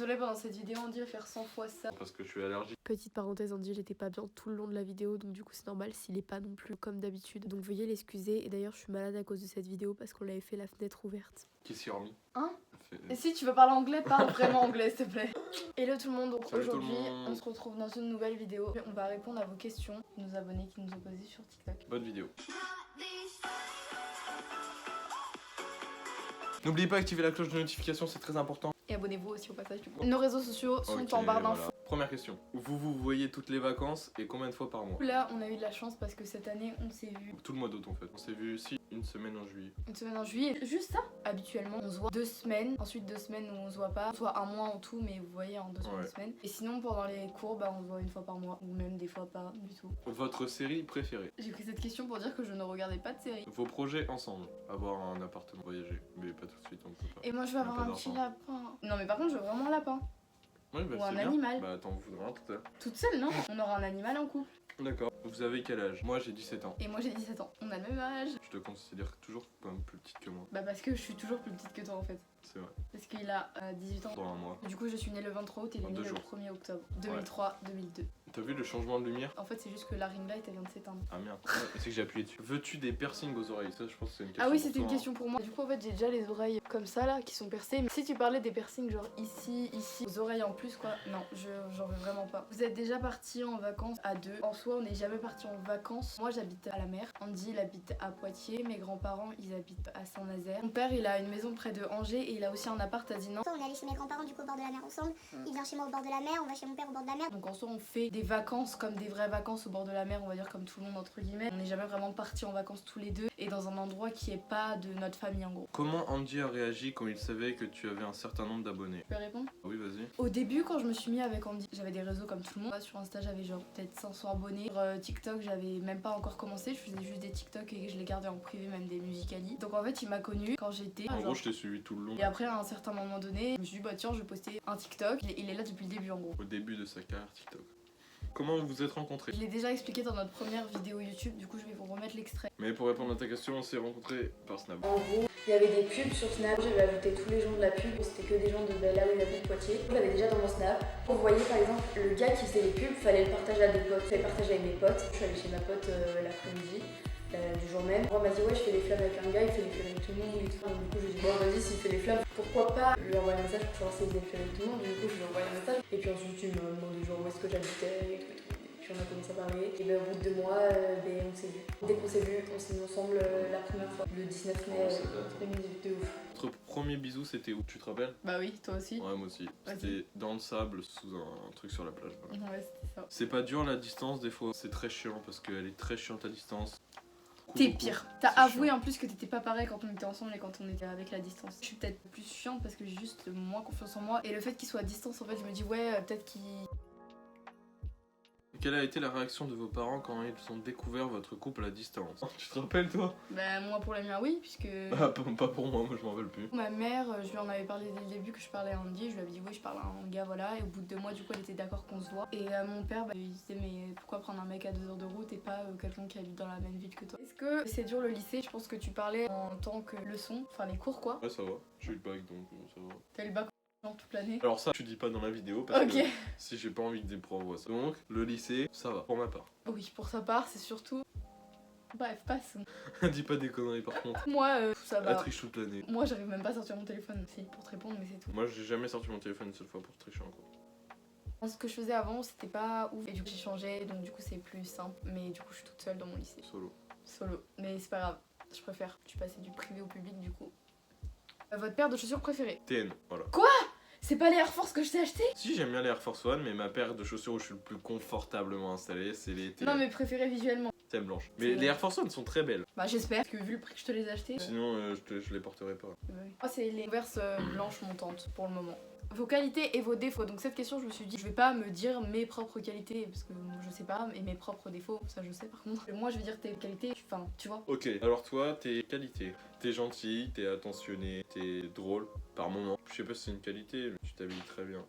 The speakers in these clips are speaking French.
désolée, pendant cette vidéo, Andy va faire 100 fois ça. Parce que je suis allergique. Petite parenthèse, Andy, j'étais pas bien tout le long de la vidéo, donc du coup c'est normal s'il est pas non plus comme d'habitude. Donc veuillez l'excuser, et d'ailleurs je suis malade à cause de cette vidéo parce qu'on l'avait fait la fenêtre ouverte. Qui s'y est remis? Hein? Et si tu veux parler anglais, parle vraiment anglais s'il te plaît. Hello tout le monde, donc Salut tout le aujourd'hui monde. on se retrouve dans une nouvelle vidéo. On va répondre à vos questions, nos abonnés qui nous ont posé sur TikTok. Bonne vidéo. N'oubliez pas d'activer la cloche de notification, c'est très important. Et abonnez-vous aussi au passage du coup. Nos réseaux sociaux sont Ok, en barre d'infos. voilà. Première question. Vous voyez toutes les vacances et combien de fois par mois? Là on a eu de la chance parce que cette année on s'est vu Tout le mois d'août en fait. On s'est vu aussi une semaine en juillet. une semaine en juillet. Juste ça. Habituellement on se voit 2 semaines, ensuite 2 semaines où on se voit pas, soit un mois en tout, mais vous voyez en 2 Ouais. semaines. Et sinon pendant les cours bah on se voit une fois par mois, ou même des fois pas du tout. Votre série préférée? J'ai pris cette question pour dire que je ne regardais pas de série. Vos projets ensemble? Avoir un appartement, voyager. Mais pas tout de suite, on peut pas. Et moi je veux avoir Pas un petit d'enfant. lapin. Non mais par contre je veux vraiment un lapin. Ouais, bah, Ou c'est un bien. animal. Bah attends, vous voudrez un tout à l'heure. Toute seule non? On aura un animal en couple. D'accord. Vous avez quel âge? Moi j'ai 17 ans. Et moi j'ai 17 ans. On a le même âge. Je te considère toujours comme plus petite que moi. Bah parce que je suis toujours plus petite que toi en fait. C'est vrai. Parce qu'il a 18 ans. Dans un mois. Du coup je suis née le 23 août et il est Dans né 2 le jours. 1er octobre 2003-2002. T'as vu le changement de lumière? En fait c'est juste que la ring light elle vient de s'éteindre. Ah merde. Ouais, c'est que j'ai appuyé dessus. Veux-tu des piercings aux oreilles? Ça je pense que c'est une question. Ah oui pour c'était une toi, hein. question pour moi. Du coup en fait j'ai déjà les oreilles comme ça là qui sont percées. Mais si tu parlais des piercings genre ici, aux oreilles en plus quoi, non j'en veux vraiment pas. Vous êtes déjà partis en vacances à deux. En soi on n'est jamais partis en vacances. Moi j'habite à la mer. Andy il habite à Poitiers. Mes grands-parents ils habitent à Saint-Nazaire. Mon père il a une maison près de Angers et il a aussi un appart à Dinan. On est allé chez mes grands-parents du coup au bord de la mer ensemble. Il vient chez moi au bord de la mer, on va chez mon père au bord de la mer. Donc en soi on fait des vacances comme des vraies vacances au bord de la mer, on va dire comme tout le monde entre guillemets. On n'est jamais vraiment partis en vacances tous les deux et dans un endroit qui est pas de notre famille en gros. Comment Andy a réagi quand il savait que tu avais un certain nombre d'abonnés? Je peux répondre? Oui, vas-y. Au début quand je me suis mis avec Andy, j'avais des réseaux comme tout le monde. Sur Insta j'avais genre peut-être 500 abonnés. Sur TikTok j'avais même pas encore commencé, je faisais juste des TikTok et je les gardais en privé, même des Musical.ly. Donc en fait il m'a connue quand j'étais... En genre- gros, je t'ai suivi tout le long. Et après à un certain moment donné, je me suis dit bah tiens je vais poster un TikTok. Il est là depuis le début en gros. Au début de sa carrière TikTok. Comment vous vous êtes rencontrés? Je l'ai déjà expliqué dans notre première vidéo YouTube, du coup je vais vous remettre l'extrait. Mais pour répondre à ta question, on s'est rencontrés par Snap. En gros, il y avait des pubs sur Snap, j'avais ajouté tous les gens de la pub, c'était que des gens de là où il habite Poitiers. Je l'avais déjà dans mon Snap. Vous voyez par exemple, le gars qui faisait les pubs, fallait le partager à des potes. Je l'ai partagé avec mes potes, je suis allée chez ma pote l'après-midi. Du jour même. Moi, elle m'a dit ouais je fais des flammes avec un gars, il fait des flammes avec tout le monde et tout. Donc, du coup je lui ai dit bon vas-y s'il fait des flammes, pourquoi pas lui envoyer un message pour savoir s'il faisait des flammes avec tout le monde. Du coup je lui ai envoyé un message et puis ensuite il m'a demandé genre où est-ce que j'habitais et tout. Puis on a commencé à parler et ben au bout de 2 mois on s'est vu. Dès qu'on s'est vu, on s'est mis ensemble la première fois, le 19 mai 2018 de ouf. Notre premier bisou, c'était où? Tu te rappelles? Bah oui, toi aussi. Ouais, moi aussi. C'était dans le sable, sous un truc sur la plage. Voilà. Ouais c'était ça. C'est pas dur la distance des fois, c'est très chiant parce qu'elle est très chiante à distance. T'es Beaucoup. pire. T'as C'est avoué chiant. en plus que t'étais pas pareil quand on était ensemble et quand on était avec la distance. Je suis peut-être plus chiante parce que j'ai juste moins confiance en moi. Et le fait qu'il soit à distance, en fait, je me dis ouais, peut-être qu'il... Quelle a été la réaction de vos parents quand ils ont découvert votre couple à distance? Tu te rappelles toi? Bah moi pour les miens oui, puisque... Ah, pas pour moi je m'en rappelle plus. Ma mère, je lui en avais parlé dès le début que je parlais à Andy, je lui avais dit oui je parle à un gars voilà, et au bout de 2 mois du coup elle était d'accord qu'on se voit. Et mon père bah, il disait mais pourquoi prendre un mec à 2 heures de route et pas quelqu'un qui habite dans la même ville que toi? Est-ce que c'est dur le lycée? Je pense que tu parlais en tant que leçon, enfin les cours quoi. Ouais, ça va. J'ai eu le bac donc ça va. T'as eu le bac toute l'année? Alors ça, tu dis pas dans la vidéo parce Ok. que si j'ai pas envie que des profs voient ça. Donc, le lycée, ça va, pour ma part. Oui pour sa part c'est surtout... Bref, passe. Dis pas des conneries par contre. Moi ça Elle va. triche toute l'année. Moi j'arrive même pas à sortir mon téléphone aussi pour te répondre mais c'est tout. Moi, j'ai jamais sorti mon téléphone une seule fois pour tricher encore. Ce que je faisais avant c'était pas ouf et du coup j'ai changé donc du coup c'est plus simple mais du coup je suis toute seule dans mon lycée. Solo. Mais c'est pas grave, je préfère. Je suis passée du privé au public du coup. Votre paire de chaussures préférée? TN, voilà. C'est pas les Air Force que je t'ai acheté? Si, j'aime bien les Air Force One, mais ma paire de chaussures où je suis le plus confortablement installé, c'est les TN. Non mais préférées visuellement. TN blanches. Mais les Air Force One sont très belles. Bah j'espère que vu le prix que je te les ai achetés... Sinon, je les porterai pas. Moi c'est les Converse blanches montantes pour le moment. Vos qualités et vos défauts. Donc cette question je me suis dit je vais pas me dire mes propres qualités parce que je sais pas et mes propres défauts ça je sais par contre. Moi je vais dire tes qualités, enfin tu vois. Ok, alors toi, tes qualités. T'es gentil, t'es attentionné, t'es drôle par moment. Je sais pas si c'est une qualité, mais tu t'habilles très bien.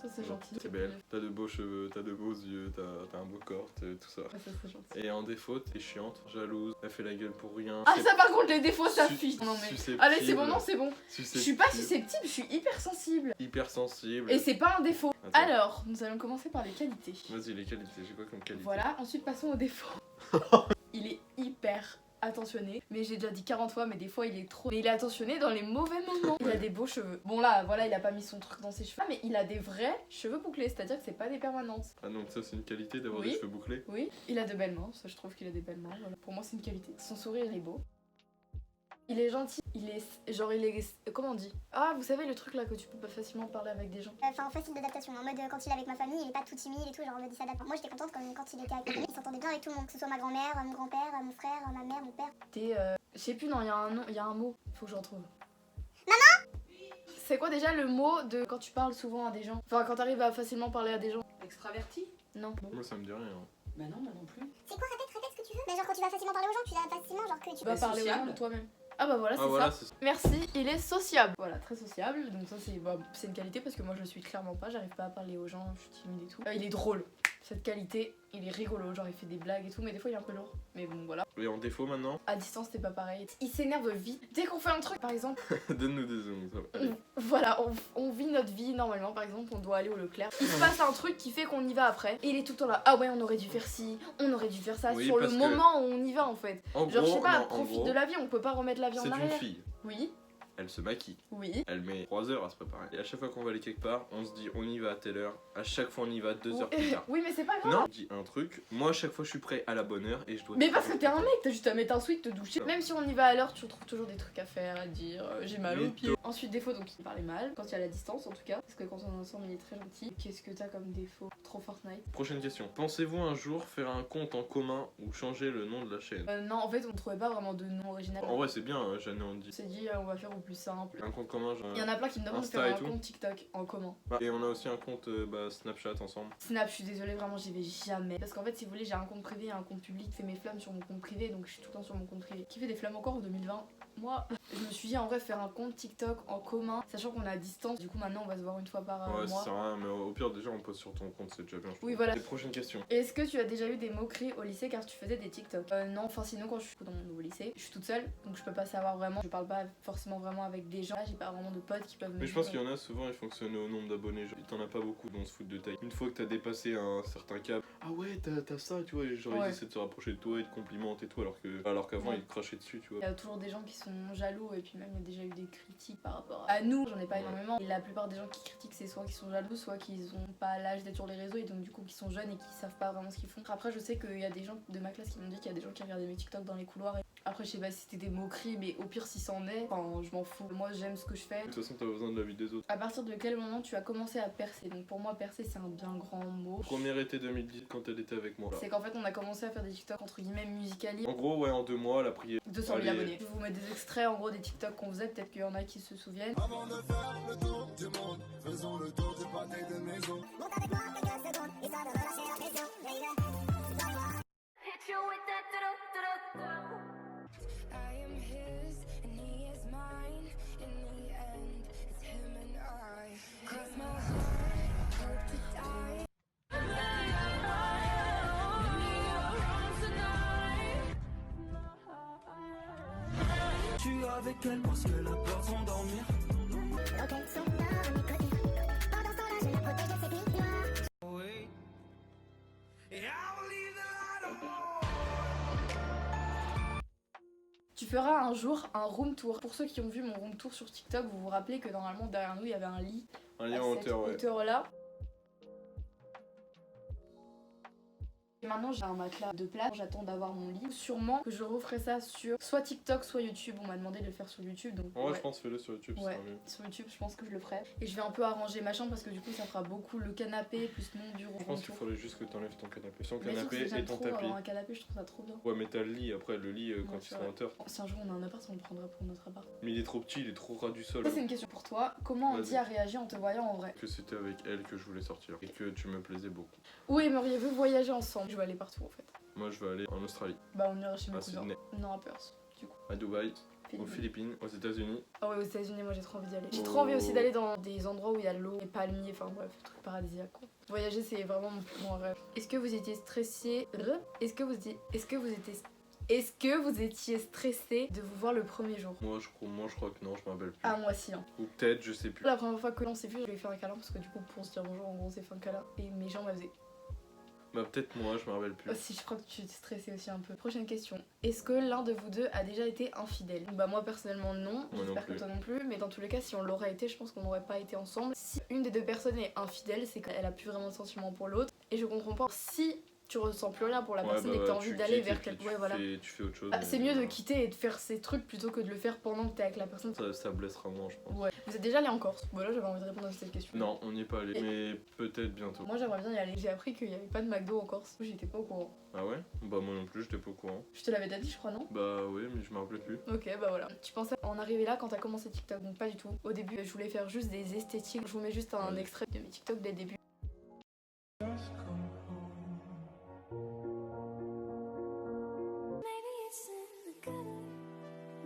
Ça c'est gentil. T'es belle, t'as de beaux cheveux, t'as de beaux yeux, t'as un beau corps, tout ça. Ouais, ça c'est gentil. Et en défaut, t'es chiante, jalouse, elle fait la gueule pour rien. Ah ça par contre les défauts ça Su- fuit. Non mais... susceptible. Allez c'est bon, non c'est bon. Je Susceptible. suis pas susceptible, je suis hypersensible. Hypersensible. Et c'est pas un défaut. Attends. Alors, nous allons commencer par les qualités. Vas-y, les qualités, j'ai quoi comme qualité? Voilà, ensuite passons aux défauts. Il est hyper attentionné, mais j'ai déjà dit 40 fois, mais des fois il est trop. Mais il est attentionné dans les mauvais moments. Il a des beaux cheveux. Bon là, voilà, il a pas mis son truc dans ses cheveux, mais il a des vrais cheveux bouclés, c'est-à-dire que c'est pas des permanentes. Ah donc ça c'est une qualité d'avoir Oui. des cheveux bouclés? Oui, il a de belles mains, ça je trouve qu'il a des belles mains, voilà. Pour moi c'est une qualité. Son sourire il est beau. Il est gentil, il est genre il est comment on dit? Ah vous savez le truc là que tu peux pas facilement parler avec des gens. Enfin, facile d'adaptation. En mode, quand il est avec ma famille, il est pas tout timide et tout, genre en mode il s'adapte. Moi j'étais contente quand il était avec ma famille, il s'entendait bien avec tout le monde, que ce soit ma grand-mère, mon grand-père, mon frère, ma mère, mon père. T'es je sais plus non, il y a un nom, il y a un mot, faut que je retrouve. Maman! C'est quoi déjà le mot de quand tu parles souvent à des gens? Enfin quand t'arrives à facilement parler à des gens. Extraverti? Non. Moi ça me dit rien. Bah non, moi non plus. C'est quoi, répète ce que tu veux. Mais genre quand tu vas facilement parler aux gens, tu vas facilement, genre que tu Tu vas Bah, parler aux gens sociable. de toi-même. Ah bah voilà, c'est Ah voilà, ça. c'est ça. Merci, il est sociable. Voilà, très sociable. Donc ça c'est bah, c'est une qualité parce que moi je le suis clairement pas, j'arrive pas à parler aux gens, je suis timide et tout. Il est drôle. Cette qualité, il est rigolo, genre il fait des blagues et tout, mais des fois il est un peu lourd. Mais bon voilà. Et en défaut maintenant, À distance c'est pas pareil. Il s'énerve vite. Dès qu'on fait un truc par exemple, donne-nous des zooms. Ça va. Allez. voilà, on vit notre vie normalement, par exemple, on doit aller au Leclerc. Il se passe un truc qui fait qu'on y va après. Et il est tout le temps là. Ah ouais, on aurait dû faire ci, on aurait dû faire ça. Oui, sur le parce que- moment où on y va en fait. En Genre, je sais gros, pas, non, en profite gros, de la vie, on peut pas remettre la vie en c'est une arrière. fille. Oui, Elle se maquille. oui. Elle met 3 heures à se préparer. Et à chaque fois qu'on va aller quelque part, on se dit on y va à telle heure. À chaque fois on y va 2 heures plus tard. Oui, mais c'est pas grave. Non, je dis un truc. Moi à chaque fois je suis prêt à la bonne heure et je dois. Mais parce que t'es un mec, t'as juste à mettre un sweat, te doucher. Non. Même si on y va à l'heure, tu retrouves toujours des trucs à faire, à dire. J'ai mal aux Mytho. pieds. Ensuite, défaut, donc il parlait mal. Quand il y a la distance, en tout cas. Parce que quand on est ensemble, il est très gentil. Qu'est-ce que t'as comme défaut? Trop Fortnite. Prochaine question. Pensez-vous un jour faire un compte en commun ou changer le nom de la chaîne? Non, en fait, on trouvait pas vraiment de nom original. En vrai c'est bien, hein, Jeanne on dit. On s'est dit, on va faire au plus simple. Un compte commun, genre. Il y en a plein qui me demandent de Insta faire et un tout. compte TikTok en commun. Et on a aussi un compte Snapchat ensemble. Snap, je suis désolée, vraiment, j'y vais jamais. Parce qu'en fait, si vous voulez, j'ai un compte privé et un compte public. Je fais mes flammes sur mon compte privé, donc je suis tout le temps sur mon compte privé. Qui fait des flammes encore en 2020? Moi, je me suis dit en vrai faire un compte TikTok en commun, sachant qu'on est à distance. Du coup, maintenant, on va se voir une fois par Ouais, ça mois. sert à rien, mais au pire déjà on pose sur ton compte, c'est déjà bien. je Oui, trouve. voilà. Et prochaine question. Est-ce que tu as déjà eu des moqueries au lycée car tu faisais des TikTok? Non, enfin sinon quand je suis dans mon nouveau lycée, je suis toute seule, donc je peux pas savoir vraiment. Je parle pas forcément vraiment avec des gens. Là, j'ai pas vraiment de potes qui peuvent me Mais je pense qu'il y en a souvent, ils fonctionnent au nombre d'abonnés. Genre, t'en as pas beaucoup dans ce foot de taille. Une fois que t'as dépassé un certain cap, ah ouais, t'as ça, tu vois, et genre Ouais. ils essaient de se rapprocher de toi et de complimenter et tout, alors qu'avant Ouais. ils te crachaient dessus, tu vois. Il y a toujours des gens qui sont jaloux et puis même il y a déjà eu des critiques par rapport à nous, j'en ai pas Ouais. énormément. Et la plupart des gens qui critiquent c'est soit qu'ils sont jaloux, soit qu'ils ont pas l'âge d'être sur les réseaux et donc du coup qui sont jeunes et qui savent pas vraiment ce qu'ils font. Après je sais qu'il y a des gens de ma classe qui m'ont dit qu'il y a des gens qui regardaient mes TikTok dans les couloirs. Et... Après je sais pas si c'était des moqueries mais au pire si c'en est, enfin je m'en fous. Moi j'aime ce que je fais. De toute façon t'as besoin de la vie des autres. À partir de quel moment tu as commencé à percer? Donc pour moi percer c'est un bien grand mot. Premier été 2010 quand elle était avec moi. C'est qu'en fait on a commencé à faire des TikTok entre guillemets musicali. En gros ouais en 2 mois elle a pris 200 000 Allez. abonnés. Je vais vous mettre des extraits en gros des TikTok qu'on faisait, peut-être qu'il y en a qui se souviennent. Avant de faire le tour du monde, faisons le tour du pâté de maison. Monte avec moi quelques secondes, histoire de relâcher la pression, baby. I am his and he is mine. In the end, it's him and I. Cross my heart, hope to die. Je suis avec elle parce qu'elle a peur de s'endormir. Ok, son à mes côtés. Pendant ce temps-là, je la protège de ses pieds noirs. Oui. Et I will leave the light on. Tu feras un jour un room tour. Pour ceux qui ont vu mon room tour sur TikTok, vous vous rappelez que normalement derrière nous il y avait un lit un à lien en cette hauteur, ouais. hauteur là. Et maintenant j'ai un matelas de place, j'attends d'avoir mon lit. Sûrement que je referai ça sur soit TikTok soit YouTube. On m'a demandé de le faire sur YouTube donc En vrai ouais. je pense fais-le sur YouTube, Ouais. c'est mieux. Sur YouTube, je pense que je le ferai. Et je vais un peu arranger ma chambre parce que du coup, ça fera beaucoup le canapé plus mon bureau. Je pense qu'il faudrait juste que t'enlèves ton canapé. Son Mais sauf canapé que j'aime et ton trop tapis. avoir un canapé, je trouve ça trop bien. Ouais mais t'as le lit, après le lit quand Ouais, il c'est sera vrai. en hauteur. Si un jour on a un appart, on le prendra pour notre appart. Mais il est trop petit, il est trop ras du sol. Ça, c'est une question pour toi. Comment Vas-y. Andy a réagi en te voyant en vrai? Que c'était avec elle que je voulais sortir et que tu me plaisais beaucoup. Où aimeriez-vous voyager ensemble? Je vais aller partout en fait. Moi je vais aller en Australie, Bah, on ira chez mes à cousins. Sydney, Non, à Perth, du coup. à Dubaï Aux Philippines, aux États-Unis. Ah ouais, aux États-Unis, moi j'ai trop envie d'y aller. J'ai trop envie aussi d'aller dans des endroits où il y a l'eau, les palmiers, enfin bref, truc paradisiaque quoi. Voyager, c'est vraiment mon plus grand rêve. Est-ce que vous étiez stressé? Est-ce que vous étiez stressé de vous voir le premier jour? Moi je crois que non, je me rappelle plus. Ah, moi si. Hein. Ou peut-être, je sais plus. La première fois que l'on s'est vu, je lui ai fait un câlin parce que du coup, pour se dire bonjour, en gros, on s'est fait un câlin. Et mes jambes, elles faisaient. Bah peut-être moi, je me rappelle plus. Aussi, je crois que tu t'es stressé aussi un peu. Prochaine question. Est-ce que l'un de vous deux a déjà été infidèle? Bah moi personnellement non, Moi non j'espère que plus. toi non plus, mais dans tous les cas si on l'aurait été, je pense qu'on n'aurait pas été ensemble. Si une des deux personnes est infidèle, c'est qu'elle a plus vraiment de sentiments pour l'autre. Et je comprends pas si tu ressens plus rien pour la personne et que t'as envie d'aller vers quelqu'un. Ouais, voilà. Tu fais autre chose. Bah, c'est mieux de quitter et de faire ces trucs plutôt que de le faire pendant que t'es avec la personne. Ça blessera moins, je pense. Ouais. Vous êtes déjà allé en Corse? Voilà, j'avais envie de répondre à cette question. Non, on n'y est pas allé, mais peut-être bientôt. Moi j'aimerais bien y aller. J'ai appris qu'il y avait pas de McDo en Corse. J'étais pas au courant. Ah ouais? Bah moi non plus, j'étais pas au courant. Je te l'avais déjà dit, je crois, non? Bah ouais, mais je me rappelais plus. Ok, bah voilà. Tu pensais en arriver là quand t'as commencé TikTok? Donc pas du tout. Au début, je voulais faire juste des esthétiques. Je vous mets juste un Ouais. extrait de mes TikTok dès le début. Maybe it's in the gutter.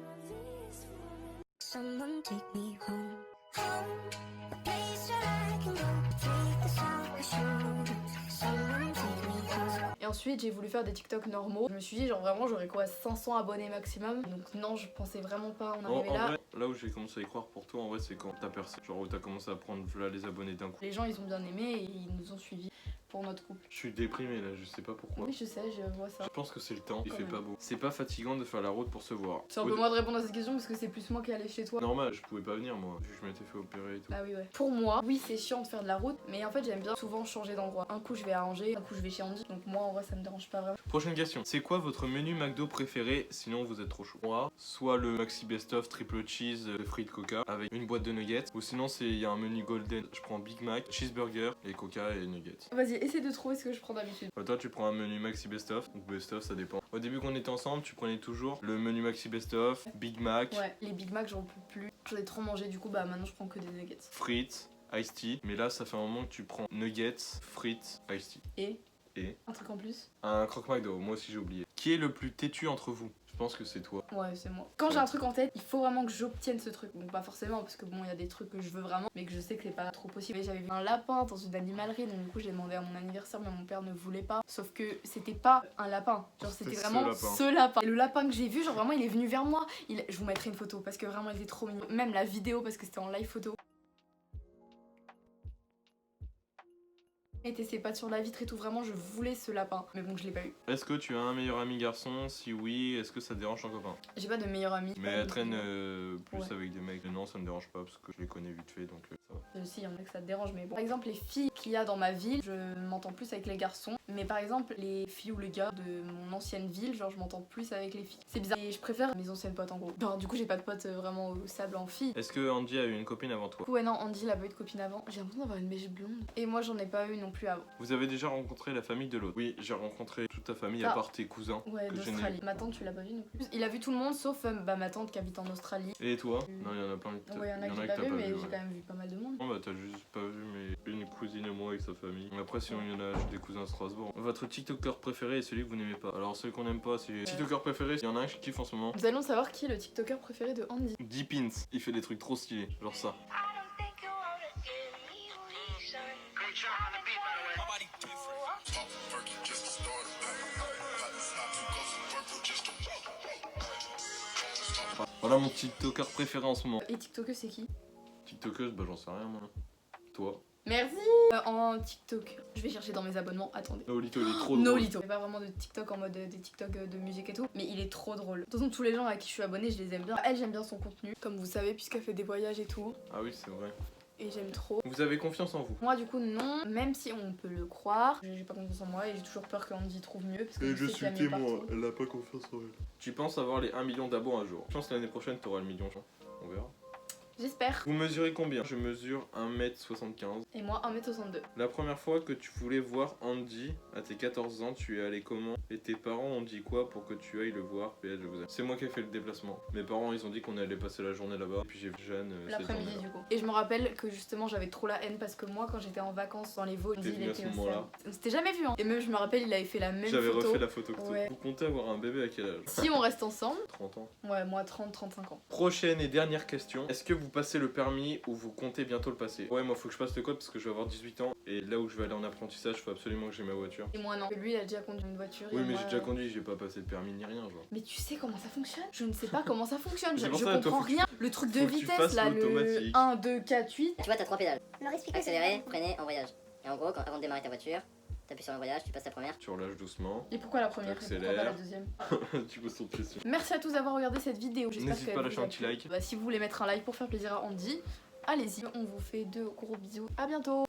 My V is falling. Someone take me home, home. A place where I can go. Take us off my shoulders. Someone take me home. Et ensuite, j'ai voulu faire des TikTok normaux. Je me suis dit, genre vraiment, j'aurais quoi 500 abonnés maximum. Donc non, je pensais vraiment pas en En arriver là. vrai, là où j'ai commencé à y croire pour toi, en vrai, c'est quand t'as percé. Genre où t'as commencé à prendre là les abonnés d'un coup. Les gens, ils ont bien aimé et ils nous ont suivis pour notre couple. Je suis déprimé là, je sais pas pourquoi. Oui, je sais, je vois ça. Je pense que c'est le temps, il Quand fait même. pas beau. C'est pas fatigant de faire la route pour se voir. C'est un peu moi de répondre à cette question parce que c'est plus moi qui allais chez toi. Normal, je pouvais pas venir moi, vu que je m'étais fait opérer et tout. Ah oui, ouais. Pour moi, oui, c'est chiant de faire de la route, mais en fait, j'aime bien souvent changer d'endroit. Un coup, je vais à Angers, un coup, je vais chez Andy. Donc moi, en vrai, ça me dérange pas vraiment. Prochaine question. C'est quoi votre menu McDo préféré sinon vous êtes trop chaud? Moi, soit le Maxi Best of triple cheese frites coca avec une boîte de nuggets, ou sinon il y a un menu golden. Je prends Big Mac, cheeseburger et coca et nuggets. Vas-y, essaie de trouver ce que je prends d'habitude. Bah, toi tu prends un menu Maxi Best of, donc Best of ça dépend. Au début qu'on était ensemble, tu prenais toujours le menu Maxi Best of, Big Mac, Ouais, les Big Mac, j'en peux plus. J'en ai trop mangé, du coup, bah maintenant, je prends que des nuggets. frites, iced tea. Mais là ça fait un moment que tu prends nuggets, frites, iced tea. Et un truc en plus? Un croque McDo, moi aussi j'ai oublié. Qui est le plus têtu entre vous? Je pense que c'est toi. Ouais, c'est moi. Quand j'ai un truc en tête, il faut vraiment que j'obtienne ce truc. Bon, pas forcément, parce que bon, il y a des trucs que je veux vraiment, mais que je sais que c'est pas trop possible. J'avais vu un lapin dans une animalerie, donc du coup, j'ai demandé à mon anniversaire, mais mon père ne voulait pas. Sauf que c'était pas un lapin. Genre, c'était C'était vraiment ce lapin. ce lapin. Et le lapin que j'ai vu, genre vraiment, il est venu vers moi. Je vous mettrai une photo, parce que vraiment, il était trop mignon. Même la vidéo, parce que c'était en live photo. Il était ses pattes sur la vitre et tout, vraiment, je voulais ce lapin. Mais bon, je l'ai pas eu. Est-ce que tu as un meilleur ami garçon? Si oui, est-ce que ça te dérange ton copain? J'ai pas de meilleur ami. Mais elle traîne plus Ouais. avec des mecs. Non, ça me dérange pas parce que je les connais vite fait donc ça va. Si, il y en a que ça te dérange, mais bon. Par exemple, les filles qu'il y a dans ma ville, je m'entends plus avec les garçons. Mais par exemple, les filles ou les gars de mon ancienne ville, genre, je m'entends plus avec les filles. C'est bizarre. Et je préfère mes anciennes potes en gros. Ben, du coup, j'ai pas de potes vraiment au sable en filles. Est-ce que Andy a eu une copine avant toi? Ouais, non, Andy, il a pas eu de copine avant. J'ai l'impression d'avoir une mèche blonde. Et moi, j'en ai pas eu non plus avant. Vous avez déjà rencontré la famille de l'autre? Oui, j'ai rencontré toute ta famille Ah. à part tes cousins. Ouais, que je n'ai- d'Australie. Ma tante, tu l'as pas vu non plus. Il a vu tout le monde sauf bah, ma tante qui habite en Australie. Et toi? Non, il y en a plein que Ouais, il y en a que j'ai t'as pas vu, mais ouais. j'ai quand même vu pas mal de monde. Non bah t'as juste pas vu mais une cousine et moi avec sa famille. Après sinon il y en a j'ai des cousins à Strasbourg. Votre TikToker préféré est celui que vous n'aimez pas. Alors celui qu'on n'aime pas c'est... TikToker préféré, il y en a un que je kiffe en ce moment. Nous allons savoir qui est le TikToker préféré de Andy. Deepins, il fait des trucs trop stylés, genre ça. Voilà mon TikToker préféré en ce moment. Et TikToker, c'est qui? TikTokeuse, bah j'en sais rien moi. Toi. Merci. En TikTok, je vais chercher dans mes abonnements, attendez. Nolito il est trop drôle. Nolito. C'est pas vraiment de TikTok en mode des TikTok de musique et tout, mais il est trop drôle. De toute façon, tous les gens à qui je suis abonnée, je les aime bien. Elle, j'aime bien son contenu, comme vous savez, puisqu'elle fait des voyages et tout. Ah oui c'est vrai. Et j'aime trop. Vous avez confiance en vous. Moi, du coup, non, même si on peut le croire, j'ai pas confiance en moi et j'ai toujours peur qu'Andy trouve mieux. Parce que je sais qu'il y a mieux partout. elle a pas confiance en elle. Tu penses avoir les 1 million d'abos un jour? Je pense que l'année prochaine t'auras le million, on verra. J'espère. Vous mesurez combien? Je mesure 1m75. Et moi 1m62. La première fois que tu voulais voir Andy, à tes 14 ans, tu es allé comment? Et tes parents ont dit quoi pour que tu ailles le voir? PS, je vous aime. C'est moi qui ai fait le déplacement. Mes parents, ils ont dit qu'on allait passer la journée là-bas. Et puis j'ai vu Jeanne cette L'après-midi journée-là. du coup. Et je me rappelle que justement j'avais trop la haine parce que moi quand j'étais en vacances dans les Vosges, T'es il venu à était ce au moment-là. CERN. On s'était jamais vu hein. Et même je me rappelle il avait fait la même J'avais photo. refait la photo que toi. Ouais. Vous comptez avoir un bébé à quel âge? Si on reste ensemble. 30 ans. Ouais moi 30-35 ans. Prochaine et dernière question. Est-ce que vous passez le permis ou vous comptez bientôt le passer? Ouais, moi faut que je passe le code parce que je vais avoir 18 ans. Et là où je vais aller en apprentissage, faut absolument que j'ai ma voiture. Et moi non. Lui il a déjà conduit une voiture. Oui, et mais moi, j'ai déjà conduit, j'ai pas passé le permis ni rien, genre. Mais tu sais comment ça fonctionne? Je ne sais pas comment ça fonctionne. C'est Je pour ça, toi, comprends faut que tu- rien. Le truc de faut que tu vitesse fasses là, le l'automatique. 1, 2, 4, 8. Tu vois, t'as 3 pédales. Me explique Accélérer, freiner, embrayage. Et en gros, avant de démarrer ta voiture, t'appuies sur l'embrayage, tu passes la première. Tu relâches doucement. Et pourquoi la première et pourquoi pas la T'accélères. deuxième? Tu poses ton pied dessus. Merci à tous d'avoir regardé cette vidéo. J'espère N'hésite qu'elle pas à vous lâcher a un petit plu. like. Bah, si vous voulez mettre un like pour faire plaisir à Andy, allez-y. On vous fait de gros bisous. À bientôt.